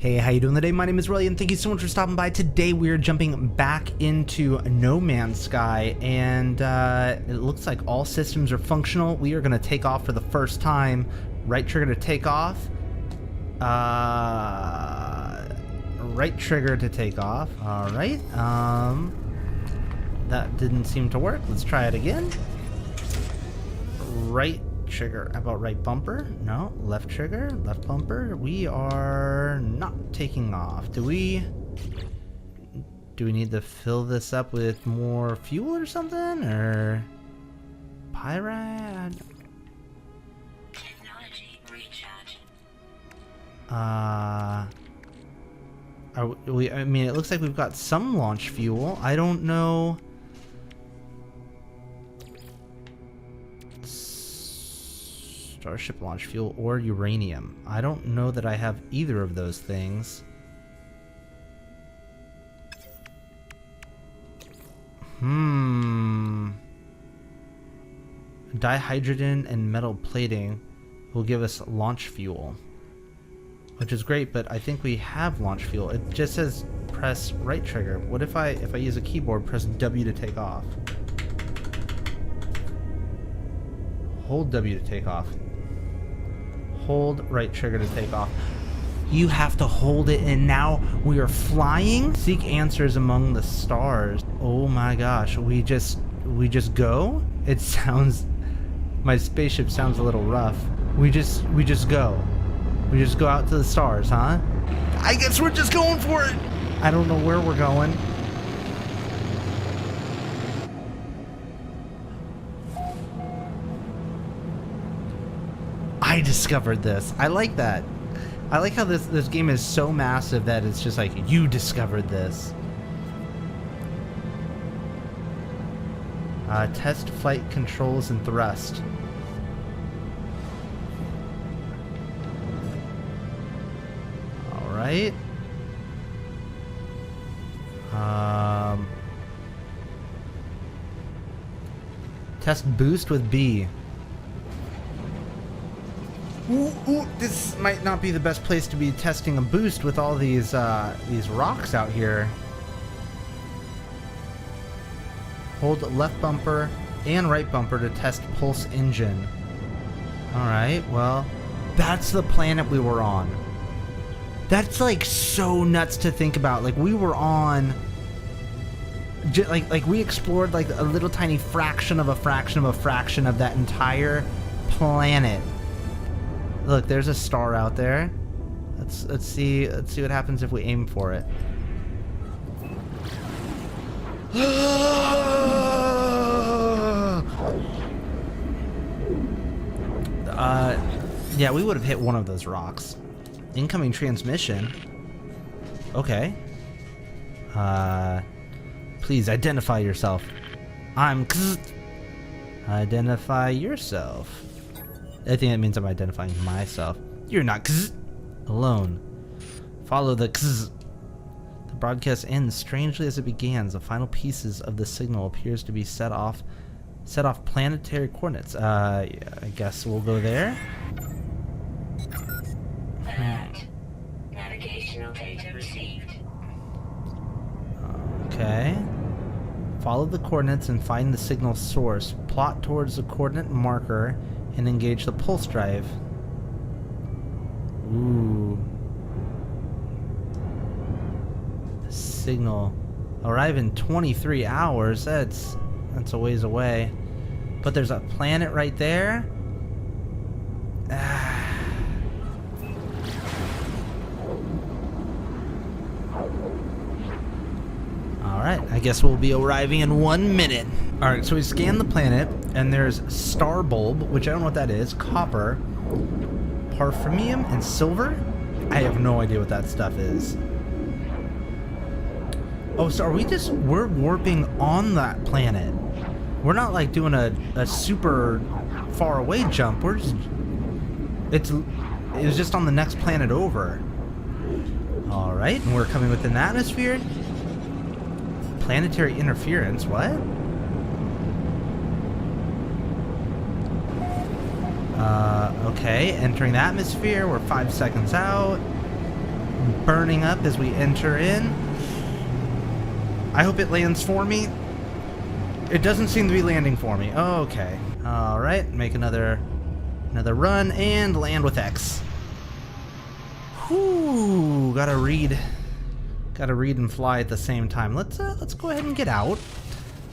Hey, how you doing today? My name is Relyea, and thank you so much for stopping by. Today we are jumping back into No Man's Sky, and it looks like all systems are functional. We are going to take off for the first time. Right trigger to take off. Right trigger to take off. All right. That didn't seem to work. Let's try it again. Right trigger. How about right bumper? No. Left trigger, left bumper. We are not taking off. Do we need to fill this up with more fuel or something? Or pyrite? Technology recharge. I mean, it looks like we've got some launch fuel. I don't know. Starship launch fuel or uranium. I don't know that I have either of those things. Dihydrogen and metal plating will give us launch fuel, which is great, but I think we have launch fuel. It just says press right trigger. What if I use a keyboard, press W to take off? Hold W to take off. Hold right trigger to take off. You have to hold it, and now we are flying. Seek answers among the stars. Oh my gosh, we just go? It sounds, my spaceship sounds a little rough. We just go. We just go out to the stars, huh? I guess we're just going for it. I don't know where we're going. I discovered this. I like that. I like how this game is so massive that it's just like, you discovered this. Test flight controls and thrust. Alright. Test boost with B. Ooh, this might not be the best place to be testing a boost with all these rocks out here. Hold left bumper and right bumper to test pulse engine. Alright, well, that's the planet we were on. That's like so nuts to think about. Like we were on, like we explored like a little tiny fraction of a fraction of a fraction of that entire planet. Look, there's a star out there. Let's see what happens if we aim for it. Yeah, we would have hit one of those rocks. Incoming transmission. Okay. Please identify yourself. I'm identify yourself. I think that means I'm identifying myself. You're not alone. Follow the The broadcast ends strangely as it begins. The final pieces of the signal appears to be set off planetary coordinates. I guess we'll go there. Alert. Navigational data received. Okay. Follow the coordinates and find the signal source. Plot towards the coordinate marker and engage the pulse drive. Ooh. The signal. Arrive in 23 hours. That's a ways away. But there's a planet right there. Alright, I guess we'll be arriving in 1 minute. Alright, so we scanned the planet, and there's star bulb, which I don't know what that is, copper, parfumuum, and silver? I have no idea what that stuff is. Oh, so we're warping on that planet. We're not like doing a super far away jump. It was just on the next planet over. Alright, and we're coming within the atmosphere. Planetary interference, what? Okay, entering the atmosphere, we're 5 seconds out. burning up as we enter in. I hope it lands for me. It doesn't seem to be landing for me. Okay. Alright, make another run and land with X. Whoo, gotta read and fly at the same time. Let's go ahead and get out.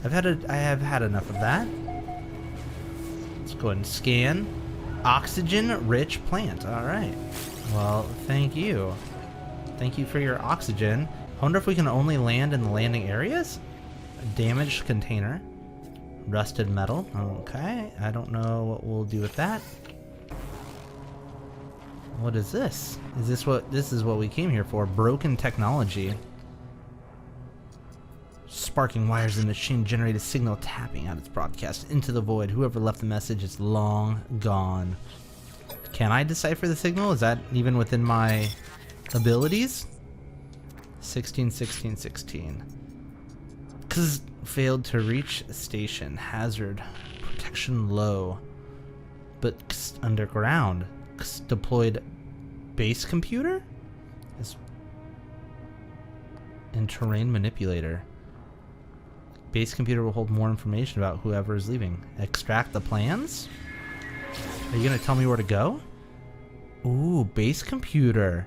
I have had enough of that. Let's go ahead and scan. Oxygen-rich plant. Alright. Well, thank you. Thank you for your oxygen. I wonder if we can only land in the landing areas? A damaged container. Rusted metal. Okay. I don't know what we'll do with that. What is this? This is what we came here for? Broken technology. Sparking wires in the machine generate a signal tapping out its broadcast into the void. Whoever left the message is long gone. Can I decipher the signal? Is that even within my abilities? 16, 16, 16. Cause failed to reach station. Hazard. Protection low. But underground. Deployed base computer? And terrain manipulator. Base computer will hold more information about whoever is leaving. Extract the plans? Are you gonna tell me where to go? Ooh, base computer.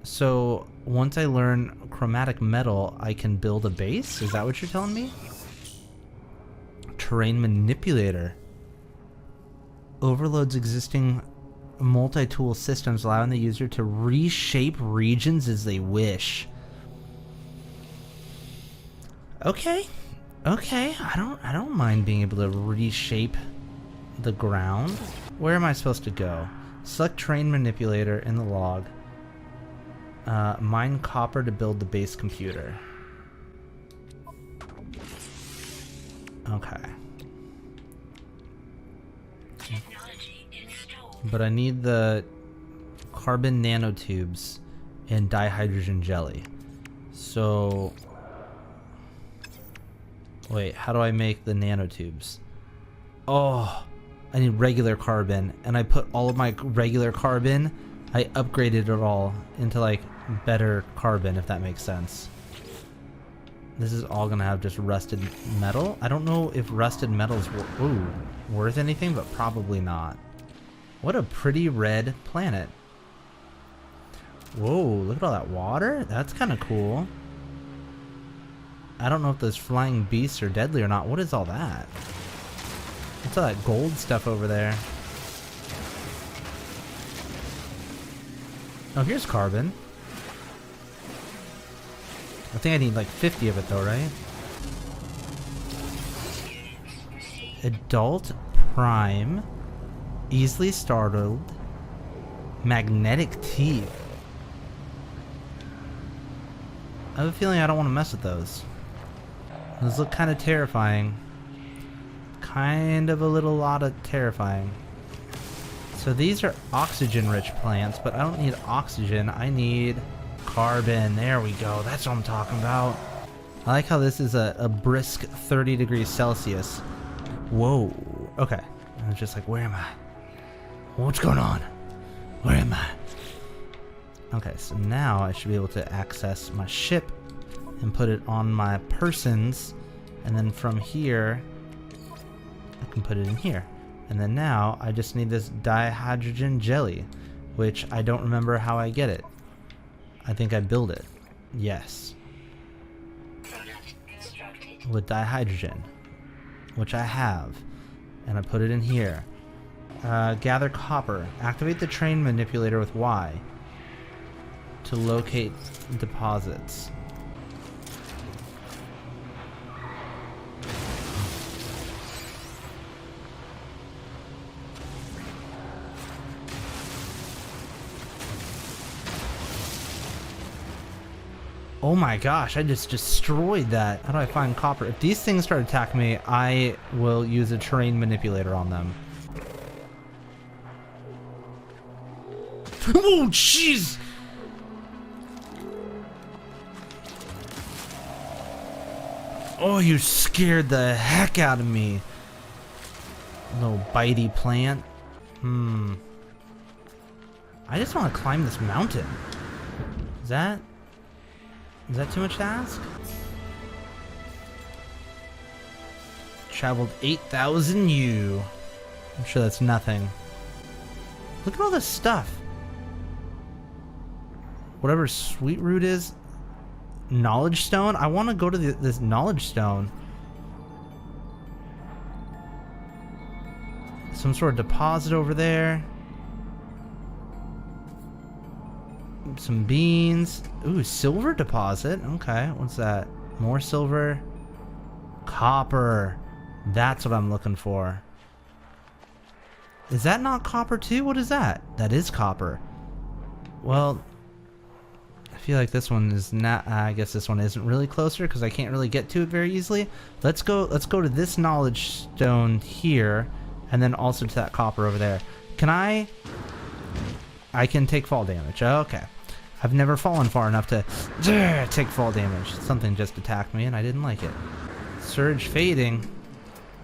So once I learn chromatic metal, I can build a base? Is that what you're telling me? Terrain manipulator. Overloads existing multi-tool systems, allowing the user to reshape regions as they wish. Okay. I don't mind being able to reshape the ground. Where am I supposed to go? Select terrain manipulator in the log. Mine copper to build the base computer. Okay. But I need the carbon nanotubes and dihydrogen jelly. So... Wait, how do I make the nanotubes? Oh, I need regular carbon, and I put all of my regular carbon, I upgraded it all into like better carbon, if that makes sense. This is all gonna have just rusted metal. I don't know if rusted metal's worth anything, but probably not. What a pretty red planet. Whoa, look at all that water. That's kind of cool. I don't know if those flying beasts are deadly or not. What is all that? What's all that gold stuff over there? Oh, here's carbon. I think I need like 50 of it though, right? Adult Prime. Easily startled. Magnetic teeth. I have a feeling I don't want to mess with those. Those look kind of terrifying. Kind of a little lot of terrifying. So these are oxygen-rich plants, but I don't need oxygen. I need carbon. There we go. That's what I'm talking about. I like how this is a brisk 30 degrees Celsius. Whoa. Okay. I was just like, where am I? What's going on? Where am I? Okay, so now I should be able to access my ship and put it on my persons, and then from here I can put it in here. And then now I just need this dihydrogen jelly, which I don't remember how I get it. I think I build it. Yes. With dihydrogen, which I have, and I put it in here. Gather copper. Activate the train manipulator with Y to locate deposits. Oh my gosh, I just destroyed that. How do I find copper? If these things start attacking me, I will use a terrain manipulator on them. Oh, jeez! Oh, you scared the heck out of me. Little bitey plant. I just want to climb this mountain. Is that too much to ask? Traveled 8,000 U. I'm sure that's nothing. Look at all this stuff. Whatever sweet root is. Knowledge stone? I want to go to this knowledge stone. Some sort of deposit over there. Some beans. Ooh, silver deposit. Okay, what's that? More silver. Copper. That's what I'm looking for. Is that not copper too? What is that? That is copper. Well, I feel like this one is not. I guess this one isn't really closer because I can't really get to it very easily. Let's go to this knowledge stone here, and then also to that copper over there. Can I can take fall damage. Okay. I've never fallen far enough to take fall damage. Something just attacked me and I didn't like it. Surge fading.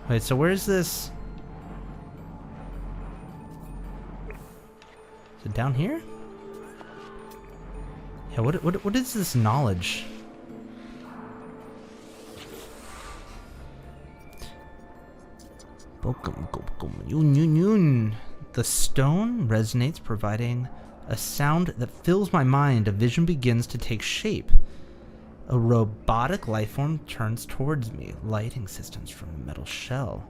Wait, so where's this? Is it down here? Yeah, what is this knowledge? The stone resonates, providing a sound that fills my mind. A vision begins to take shape. A robotic lifeform turns towards me, lighting systems from a metal shell.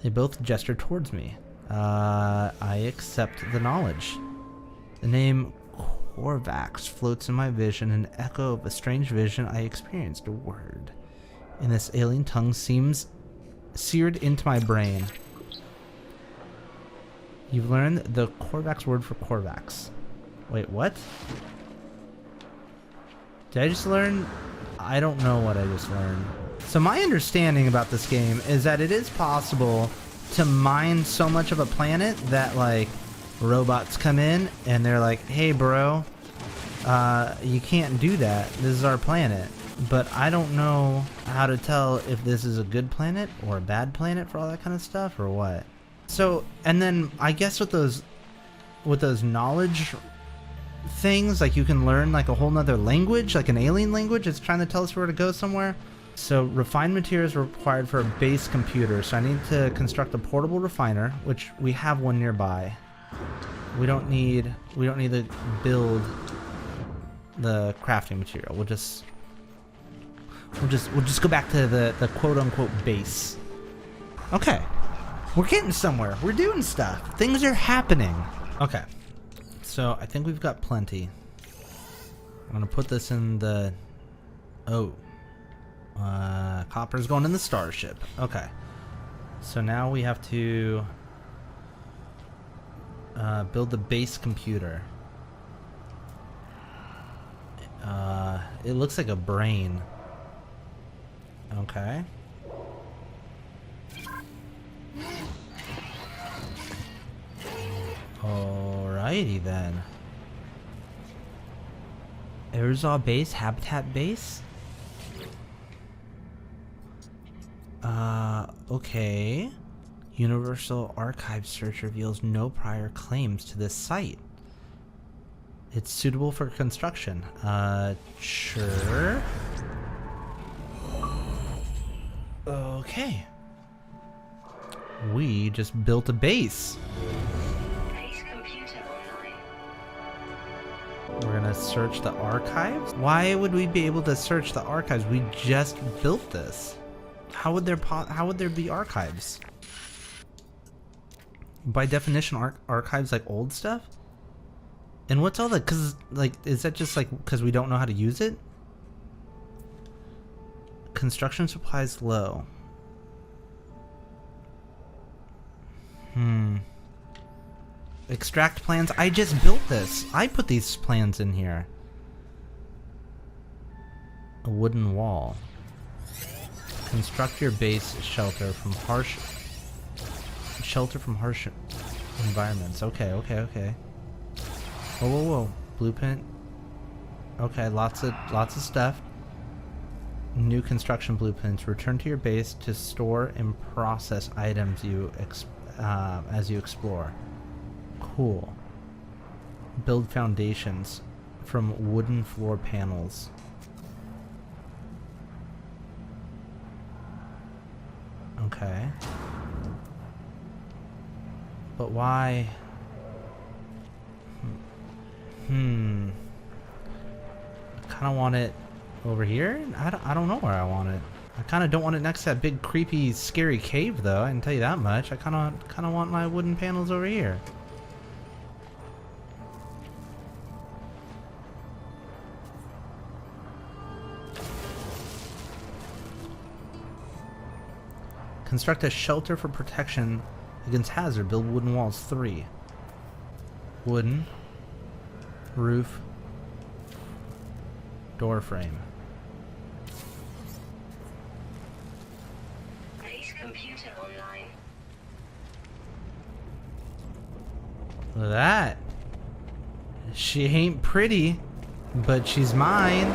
They both gesture towards me. I accept the knowledge. The name Korvax floats in my vision, an echo of a strange vision I experienced. A word in this alien tongue seems seared into my brain. You've learned the Korvax word for Korvax. Wait, what? Did I just learn? I don't know what I just learned. So my understanding about this game is that it is possible to mine so much of a planet that like robots come in and they're like, hey bro, you can't do that. This is our planet. But I don't know how to tell if this is a good planet or a bad planet for all that kind of stuff or what. So, and then I guess with those knowledge things, like you can learn like a whole nother language, like an alien language. It's trying to tell us where to go somewhere. So refined materials are required for a base computer. So I need to construct a portable refiner, which we have one nearby. We don't need to build the crafting material. We'll just go back to the quote unquote base. Okay. We're getting somewhere. We're doing stuff. Things are happening. Okay. So I think we've got plenty. I'm gonna put this in the copper's going in the starship. Okay. So now we have to build the base computer. It looks like a brain. Okay. Alrighty then. Arizal base, habitat base? Okay. Universal Archive search reveals no prior claims to this site. It's suitable for construction. Sure. Okay. We just built a base. We're gonna search the archives? Why would we be able to search the archives? We just built this. How would there be archives? By definition, archives like old stuff? And what's all that? Cause like, is that just like because we don't know how to use it? Construction supplies low. Extract plans. I just built this. I put these plans in here. A wooden wall. Construct your base shelter from harsh environments. Okay. Whoa. Blueprint. Okay, lots of stuff. New construction blueprints. Return to your base to store and process items as you explore. Cool. Build foundations. from wooden floor panels. Okay. But why? I kind of want it over here. I don't know where I want it. I kind of don't want it next to that big creepy scary cave though. I can tell you that much. I kind of want my wooden panels over here. Construct a shelter for protection against hazard. Build wooden walls. 3. Wooden. Roof. Door frame. Base computer online. Look at that. She ain't pretty, but she's mine.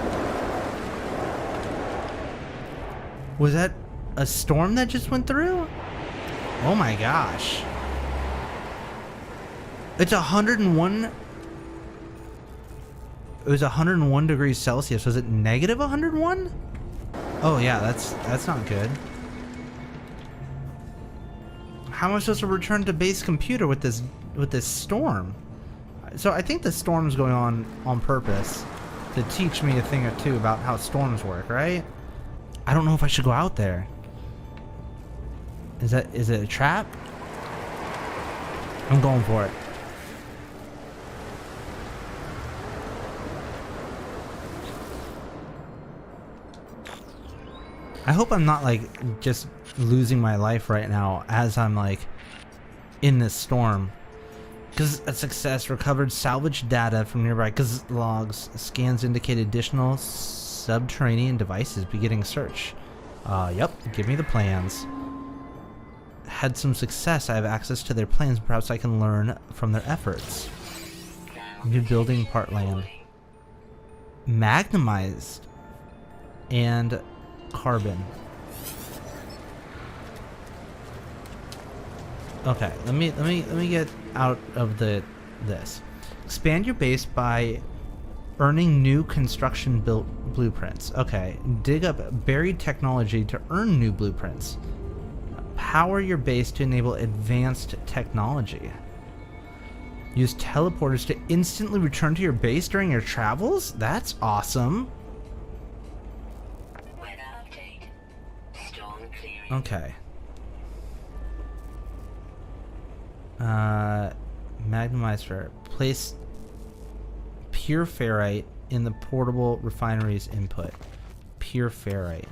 Was that a storm that just went through? Oh my gosh. It's 101. It was 101 degrees Celsius. Was it negative 101? Oh yeah, that's not good. How am I supposed to return to base computer with this storm? So I think the storm's going on purpose to teach me a thing or two about how storms work, right? I don't know if I should go out there. Is it a trap? I'm going for it. I hope I'm not like just losing my life right now as I'm like in this storm. Because a success, recovered salvaged data from nearby logs, scans indicate additional subterranean devices beginning search. Yep, give me the plans. Had some success. I have access to their plans. Perhaps I can learn from their efforts. New building part land. Magnetized and carbon. Okay, let me get out of this. Expand your base by earning new construction built blueprints. Okay, dig up buried technology to earn new blueprints. Power your base to enable advanced technology. Use teleporters to instantly return to your base during your travels? That's awesome. Weather update. Storm clearing. Okay. Magnemizer. Place pure ferrite in the portable refinery's input. Pure ferrite.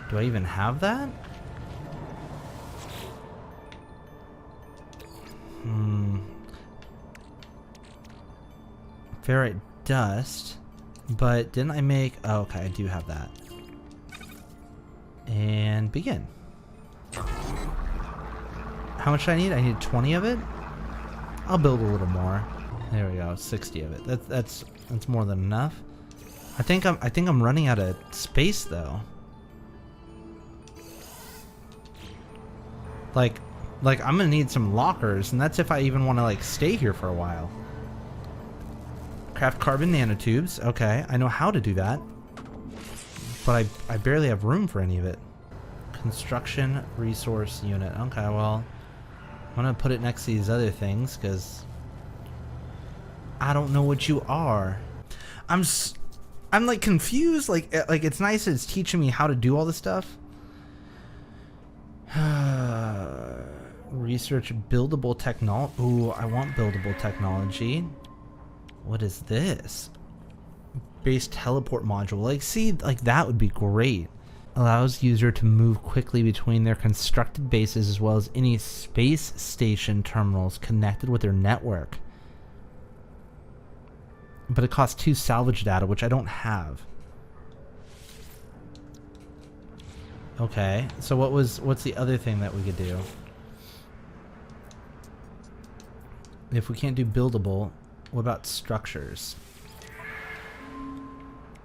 Do I even have that? Ferrite dust. But didn't I make... Oh, okay, I do have that. And begin. How much do I need? I need 20 of it? I'll build a little more. There we go, 60 of it. That's more than enough. I think I'm running out of space though. Like I'm gonna need some lockers, and that's if I even want to like stay here for a while. Craft carbon nanotubes. Okay, I know how to do that, but I barely have room for any of it. Construction resource unit. Okay, well, I'm gonna put it next to these other things because I don't know what you are. I'm like confused. Like it's nice that it's teaching me how to do all this stuff. Research buildable technology. Ooh, I want buildable technology. What is this? Base teleport module. Like, see, like that would be great. Allows user to move quickly between their constructed bases as well as any space station terminals connected with their network. But it costs 2 salvage data, which I don't have. Okay, so what's the other thing that we could do? If we can't do buildable, what about structures?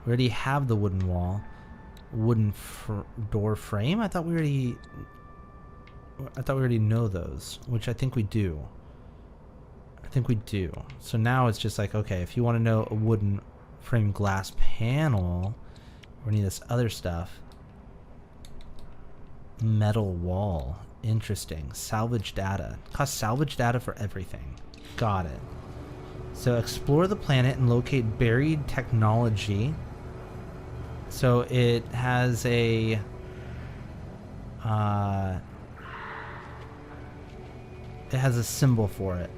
We already have the wooden wall. Wooden door frame? I thought we already know those, which I think we do. I think we do. So now it's just like, okay, if you want to know a wooden frame glass panel, we need this other stuff. Metal wall. Interesting. Salvage data. Cost salvage data for everything. Got it. So explore the planet and locate buried technology. So it has a symbol for it.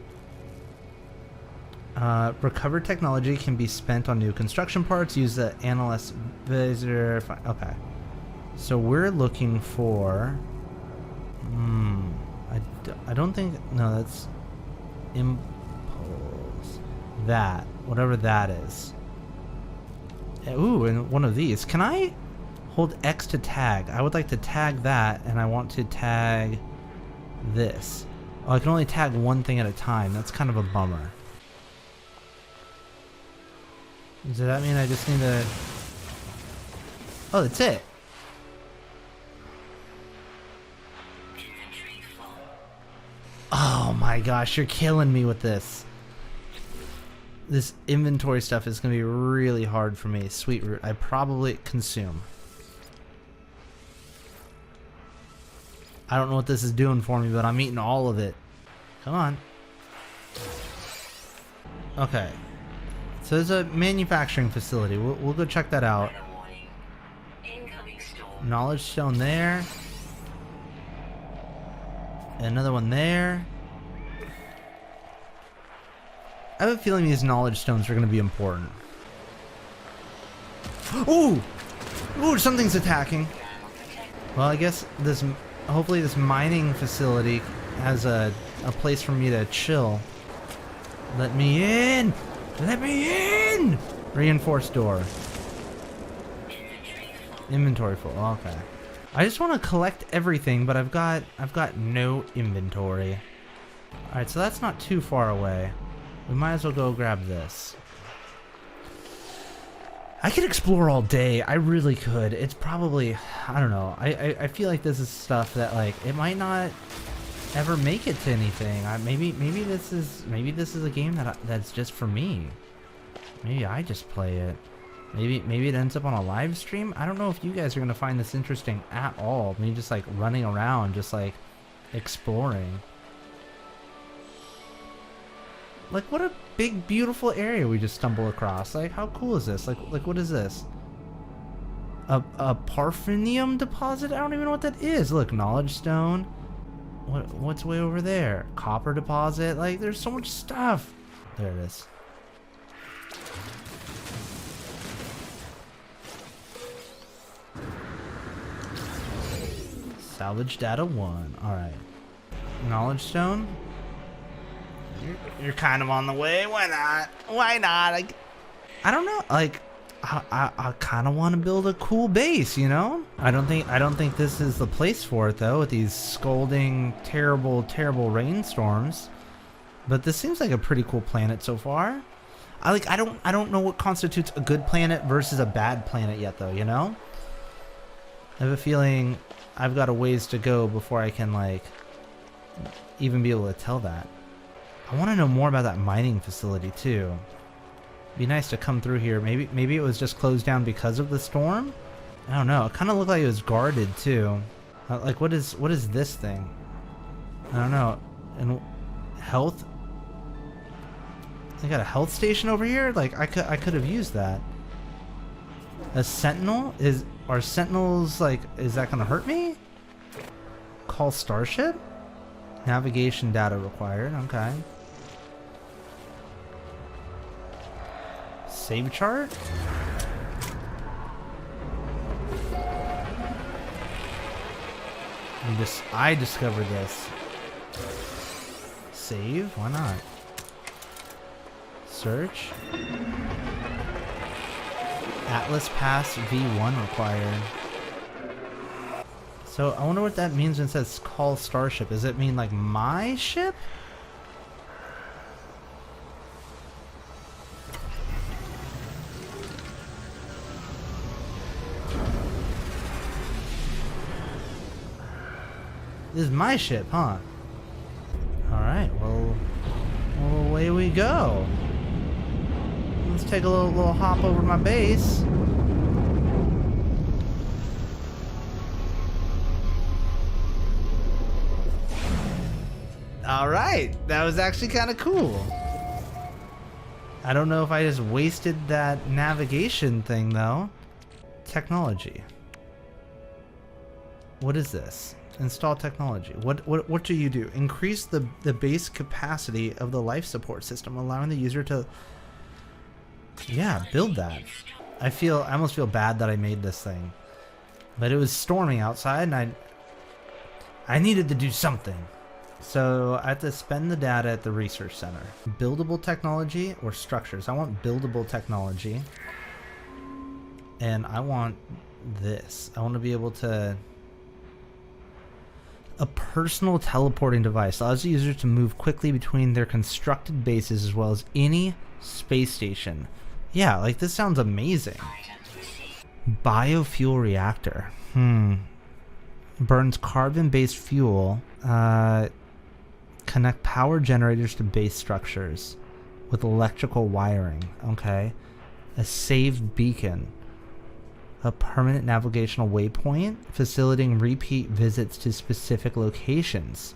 Recovered technology can be spent on new construction parts. Use the analyst visitor. Okay. So we're looking for... I don't think... No, that's... Impulse. That. Whatever that is. Ooh, and one of these. Can I hold X to tag? I would like to tag that, and I want to tag this. Oh, I can only tag one thing at a time. That's kind of a bummer. Does that mean I just need to... Oh, that's it. Oh my gosh, you're killing me with this. This inventory stuff is going to be really hard for me. Sweet root, I probably consume. I don't know what this is doing for me, but I'm eating all of it. Come on. Okay. So there's a manufacturing facility. We'll go check that out. Knowledge stone there. Another one there. I have a feeling these knowledge stones are going to be important. Ooh! Ooh, something's attacking. Well, I guess this... Hopefully this mining facility has a place for me to chill. Let me in! Let me in! Reinforced door. Inventory full. Okay. I just want to collect everything, but I've got no inventory. Alright, so that's not too far away. We might as well go grab this. I could explore all day. I really could. It's probably... I don't know. I feel like this is stuff that, like, it might not ever make it to anything. Maybe this is a game that's just for me. Maybe I just play it. Maybe it ends up on a live stream. I don't know if you guys are gonna find this interesting at all. Me just like running around, just like exploring. Like, what a big beautiful area we just stumble across. Like, how cool is this? Like what is this? A parfenium deposit? I don't even know what that is. Look, knowledge stone. What's way over there? Copper deposit. Like, there's so much stuff. There it is. Salvage data 1. Alright. Knowledge stone. You're kind of on the way. Why not? Why not? I don't know. Like, I kind of want to build a cool base, you know? I don't think this is the place for it though, with these scolding, terrible rainstorms. But this seems like a pretty cool planet so far. I don't know what constitutes a good planet versus a bad planet yet though, you know? I have a feeling I've got a ways to go before I can, like, even be able to tell that. I want to know more about that mining facility too. Be nice to come through here. Maybe it was just closed down because of the storm? I don't know. It kind of looked like it was guarded too. Like, what is this thing? I don't know. And health? They got a health station over here? Like, I could have used that. A sentinel? Are sentinels, like, is that gonna hurt me? Call starship? Navigation data required. Okay. Save chart? I discovered this. Save? Why not? Search. Atlas Pass V1 required. So I wonder what that means when it says call starship. Does it mean like my ship? This is my ship, huh? Alright, well, we'll away we go. Let's take a little hop over to my base. All right, that was actually kind of cool. I don't know if I just wasted that navigation thing though. Technology. What is this? Install technology. What do you do? Increase the base capacity of the life support system, allowing the user to, yeah, build that. I almost feel bad that I made this thing, but it was storming outside and I needed to do something. So I have to spend the data at the research center. Buildable technology or structures? I want buildable technology. And I want this. I want to be able to... A personal teleporting device allows the user to move quickly between their constructed bases as well as any space station. Yeah, like this sounds amazing. Biofuel reactor. Burns carbon-based fuel. Connect power generators to base structures with electrical wiring. Okay. A saved beacon. A permanent navigational waypoint facilitating repeat visits to specific locations.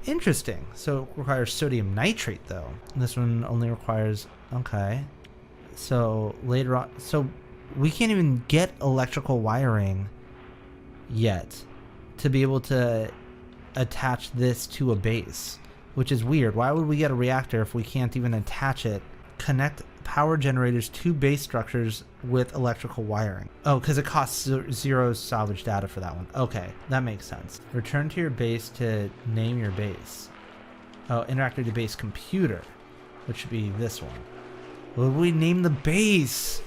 Interesting. So it requires sodium nitrate though. This one only requires, okay. So later on, so we can't even get electrical wiring yet to be able to attach this to a base, which is weird. Why would we get a reactor if we can't even attach it? Connect power generators to base structures with electrical wiring. Oh, because it costs 0 salvage data for that one. Okay, that makes sense. Return to your base to name your base. Oh, interact with the base computer, which should be this one. What would we name the base?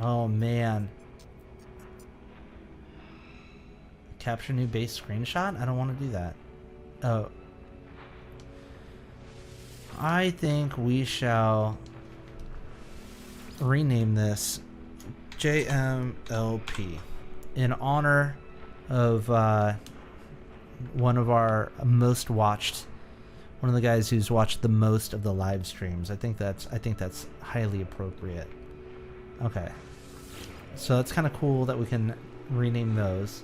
Oh man. Capture new base screenshot? I don't want to do that. Oh. I think we shall rename this JMLP in honor of one of our most watched, one of the guys who's watched the most of the live streams. I think that's highly appropriate. Okay. So that's kind of cool that we can rename those.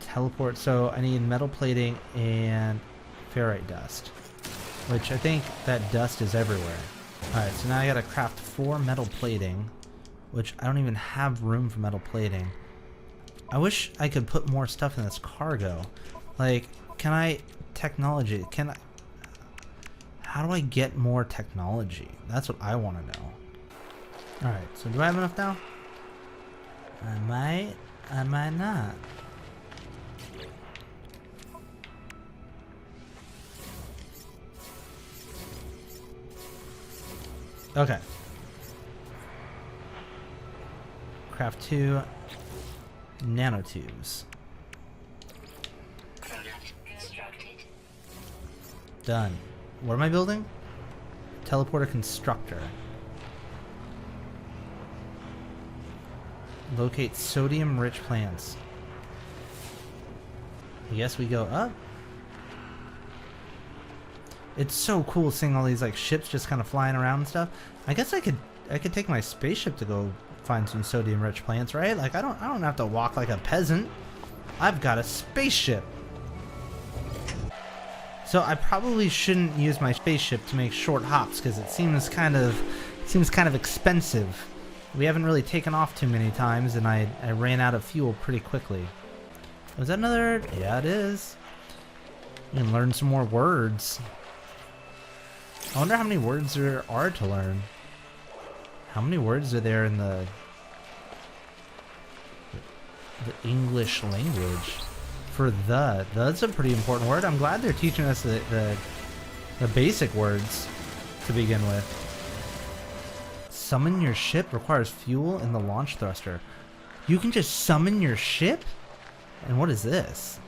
Teleport. So I need metal plating and ferrite dust, which I think that dust is everywhere. Alright, so now I gotta craft 4 metal plating, which I don't even have room for metal plating. I wish I could put more stuff in this cargo. Like, can I... Technology. Can I... How do I get more technology? That's what I want to know. Alright, so do I have enough now? I might not. Okay. Craft 2 nanotubes. Done. What am I building? Teleporter constructor. Locate sodium-rich plants. I guess we go up. It's so cool seeing all these like ships just kind of flying around and stuff. I guess I could take my spaceship to go find some sodium-rich plants, right? Like I don't have to walk like a peasant. I've got a spaceship. So I probably shouldn't use my spaceship to make short hops because it seems kind of expensive. We haven't really taken off too many times, and I ran out of fuel pretty quickly. Was that another? Yeah, it is. We can learn some more words. I wonder how many words there are to learn. How many words are there in the English language? For that's a pretty important word. I'm glad they're teaching us the basic words to begin with. Summon your ship requires fuel in the launch thruster. You can just summon your ship? And what is this?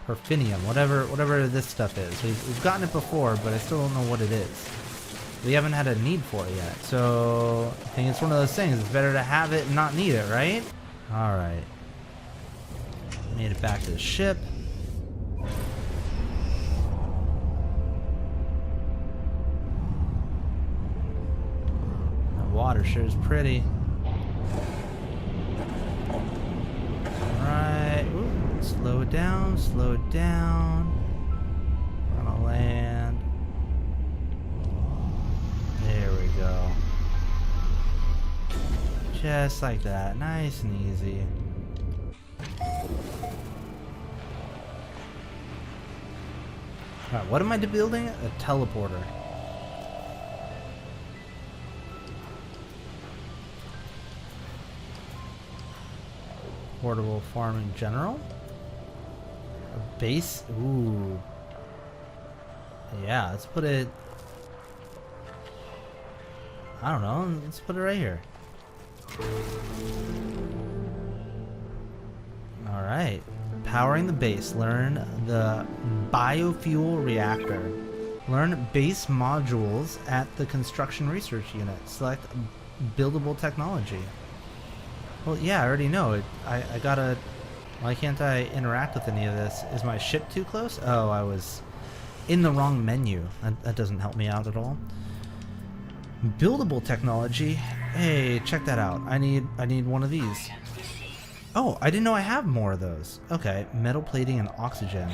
Perfinium, whatever this stuff is. We've gotten it before, but I still don't know what it is. We haven't had a need for it yet. So I think it's one of those things. It's better to have it and not need it, right? Alright. Made it back to the ship. water sure is pretty. Alright. Slow it down, slow it down. We're gonna land. There we go. Just like that. Nice and easy. Alright, what am I building? A teleporter. Portable farm in general? A base? Ooh. Yeah, let's put it... I don't know, let's put it right here. Alright. Powering the base. Learn the biofuel reactor. Learn base modules at the construction research unit. Select buildable technology. Well, yeah, I already know it. I gotta... Why can't I interact with any of this? Is my ship too close? Oh, I was in the wrong menu. That doesn't help me out at all. Buildable technology. Hey, check that out. I need one of these. Oh, I didn't know I have more of those. Okay, metal plating and oxygen.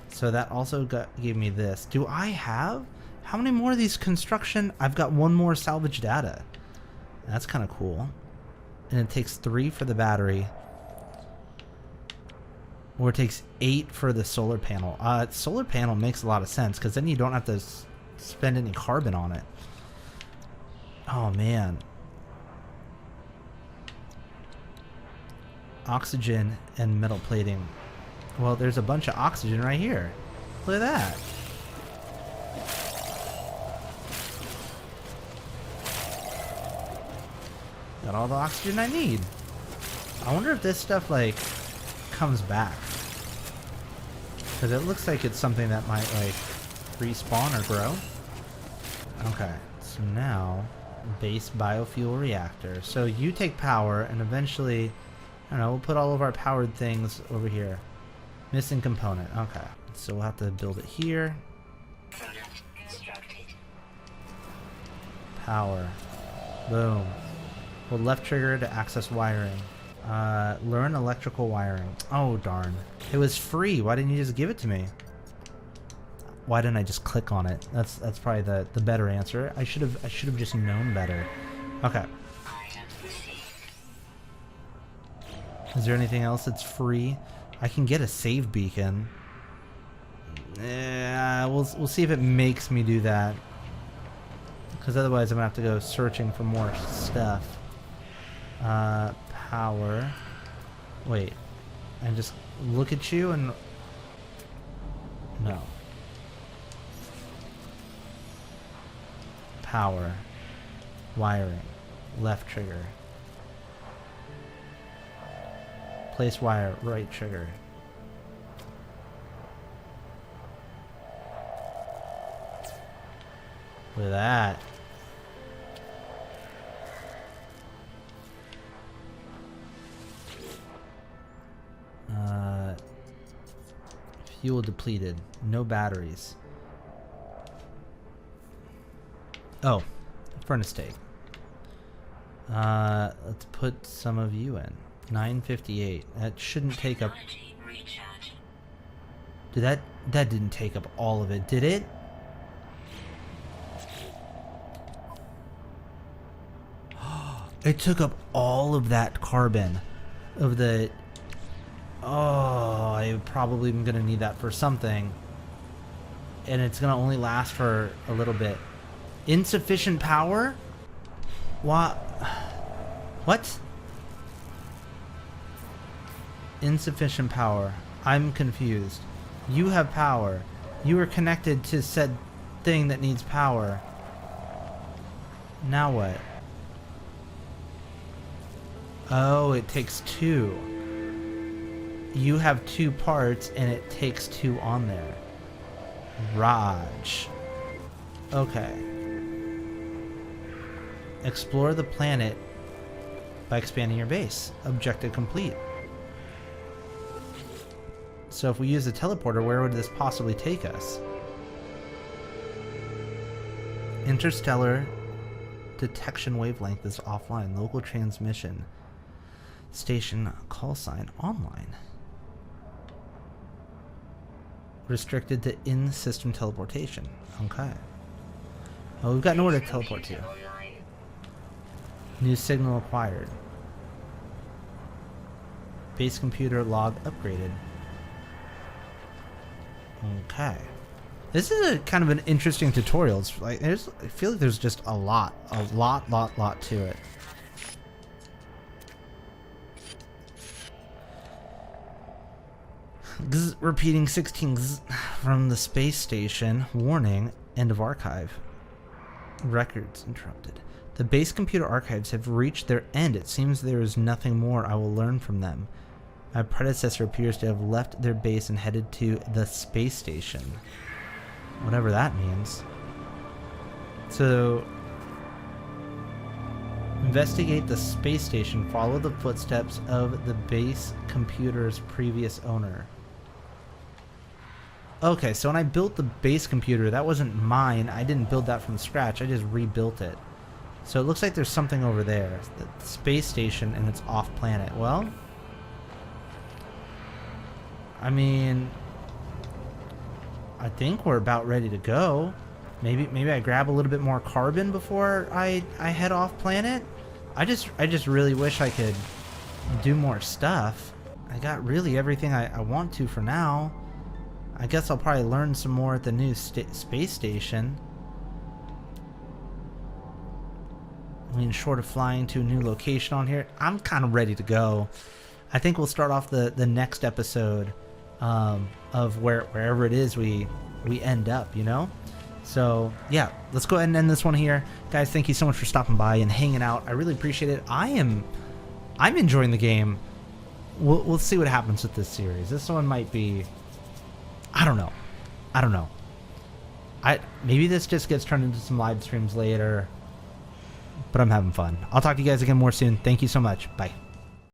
So that also gave me this. Do I have... How many more of these construction? I've got one more salvage data. That's kind of cool. And it takes 3 for the battery. Or it takes 8 for the solar panel. Solar panel makes a lot of sense because then you don't have to spend any carbon on it. Oh, man. Oxygen and metal plating. Well, there's a bunch of oxygen right here. Look at that. Got all the oxygen I need. I wonder if this stuff, like, comes back. Because it looks like it's something that might, like, respawn or grow. Okay, so now, base biofuel reactor. So you take power, and eventually, I don't know, we'll put all of our powered things over here. Missing component, okay. So we'll have to build it here. Power. Boom. Hold left trigger to access wiring. Learn electrical wiring. Oh, darn. It was free. Why didn't you just give it to me? Why didn't I just click on it? That's probably the better answer. I should have just known better. Okay. Is there anything else that's free? I can get a save beacon. We'll see if it makes me do that. Because otherwise I'm gonna have to go searching for more stuff. Power. Wait. And just look at you and... No. Power. Wiring. Left trigger. Place wire. Right trigger. Look at that. Fuel depleted. No batteries. Oh, furnace tank. Let's put some of you in. 958. That shouldn't take up... That didn't take up all of it, did it? It took up all of that carbon of the... Oh, I probably am going to need that for something. And it's going to only last for a little bit. Insufficient power? What? What? Insufficient power. I'm confused. You have power. You are connected to said thing that needs power. Now what? Oh, it takes 2. You have 2 parts and it takes 2 on there. Raj. Okay. Explore the planet by expanding your base. Objective complete. So if we use the teleporter, where would this possibly take us? Interstellar detection wavelength is offline. Local transmission station call sign online. Restricted to in-system teleportation. Okay. Well, we've got nowhere to teleport to. Computer online. New signal acquired. Base computer log upgraded. Okay. This is a kind of an interesting tutorial. It's like I feel like there's just a lot to it. Repeating 16 from the space station. Warning, end of archive. Records interrupted. The base computer archives have reached their end. It seems there is nothing more I will learn from them. My predecessor appears to have left their base and headed to the space station. Whatever that means. So, investigate the space station. Follow the footsteps of the base computer's previous owner. Okay, so when I built the base computer, that wasn't mine. I didn't build that from scratch. I just rebuilt it. So it looks like there's something over there. The space station, and it's off planet. Well, I mean, I think we're about ready to go. Maybe I grab a little bit more carbon before I head off planet. I just really wish I could do more stuff. I got really everything I want to for now. I guess I'll probably learn some more at the new space station. I mean, short of flying to a new location on here, I'm kind of ready to go. I think we'll start off the next episode of wherever it is we end up, you know? So, yeah, let's go ahead and end this one here. Guys, thank you so much for stopping by and hanging out. I really appreciate it. I'm enjoying the game. We'll see what happens with this series. This one might be... I don't know. Maybe this just gets turned into some live streams later. But I'm having fun. I'll talk to you guys again more soon. Thank you so much. Bye.